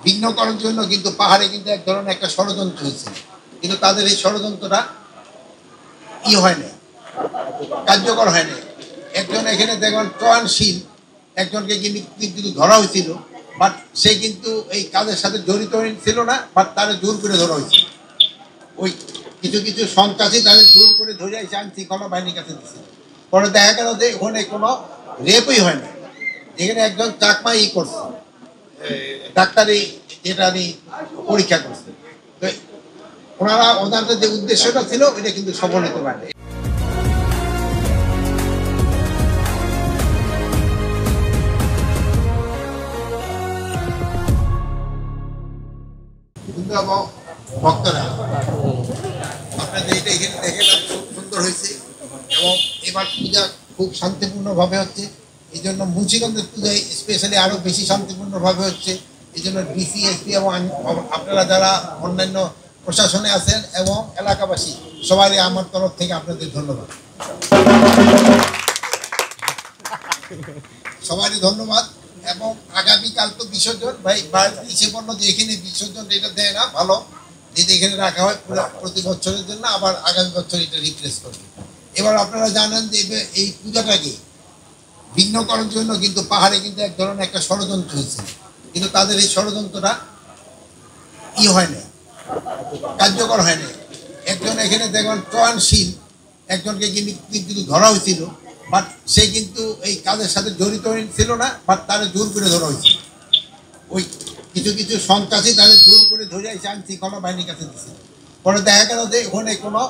ভিন্ন করার জন্য কিন্তু পাহাড়ে কিন্তু এক ধরনের একটা ষড়যন্ত্র হয়েছে, কিন্তু তাদের এই ষড়যন্ত্রটা হয় না, কার্যকর হয় না। একজন এখানে দেখবেন ত্রয়নশীল একজনকে কিন্তু ধরা হয়েছিল, বাট সে কিন্তু এই কাজের সাথে জড়িত ছিল না, বাট তারা জোর করে ধরা হয়েছিল। ওই কিছু কিছু সন্ত্রাসী তাদের জোর করে ধরে এসে আইন শৃঙ্খলা বাহিনীর কাছে দিচ্ছিল। পরে দেখা গেল যে ওখানে কোনো রেপই হয় না, এখানে একজন চাকমা করছে, ডাক্তারি যেটা পরীক্ষা করছে। তো ওনারা ওনাদের যে উদ্দেশ্যটা ছিল ওইটা কিন্তু সফল হতে পারে। ভক্তরা আপনাদের এটা এখানে দেখলাম খুব সুন্দর হয়েছে, এবং এবার পূজা খুব শান্তিপূর্ণভাবে হচ্ছে। এই জন্য মুন্সিগঞ্জের পূজায় স্পেশালি আরও বেশি শান্তিপূর্ণভাবে হচ্ছে। এই জন্য ডিসি, এসপি এবং আপনারা যারা অন্যান্য প্রশাসনে আছেন এবং এলাকাবাসী সবারই আমার তরফ থেকে আপনাদের ধন্যবাদ, সবারই ধন্যবাদ। এবং আগামীকাল তো বিসর্জন, ভাই ইসে বললো যে এখানে বিসর্জন এটা দেয় না, ভালো যদি এখানে রাখা হয় প্রতি বছরের জন্য, আবার আগামী বছর এটা রিপ্লেস করবে। এবার আপনারা জানেন যে এই পূজাটাকে ভিন্ন করার জন্য কিন্তু পাহাড়ে কিন্তু এক ধরনের একটা ষড়যন্ত্র হয়েছে, কিন্তু তাদের এই ষড়যন্ত্রটা হয় না, কার্যকর হয় না। একজন এখানে দেখবেন ত্রয়নশীল একজনকে কিন্তু ধরা হয়েছিল, বাট সে কিন্তু এই কাজের সাথে জড়িত ছিল না, বাট তারা জোর করে ধরা হয়েছিল। ওই কিছু কিছু সন্ত্রাসী তাদের জোর করে ধরে এসে আইন শৃঙ্খলা বাহিনীর কাছে দিচ্ছে। পরে দেখা গেল যে ওখানে কোনো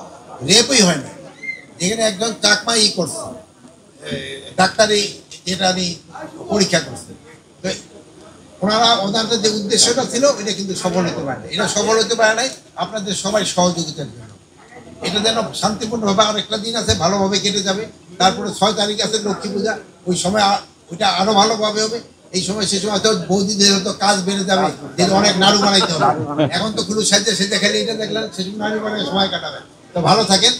রেপই হয় না, এখানে একজন চাকমা করছে, ডাক্তারি যেটা পরীক্ষা করছে। তো ওনারা ওনাদের যে উদ্দেশ্যটা ছিল ওইটা কিন্তু সফল হতে পারে না। এটা সফল হতে পারে নাই আপনাদের সবাই সহযোগিতার জন্য। এটা যেন শান্তিপূর্ণভাবে আরেকটা দিন আছে, ভালোভাবে কেটে যাবে। তারপরে 6 তারিখ আছে লক্ষ্মী পূজা, ওই সময় ওইটা আরো ভালোভাবে হবে। এই সময় সে সময় তো বৌদিদের হয়তো কাজ বেড়ে যাবে, যেহেতু অনেক নাড়ু বানাইতে হবে। এখন তো খুলু সাজে সেজে খেলে এটা দেখলেন, সেটুকু নাড়ু বানায় সময় কাটাবে। তো ভালো থাকেন।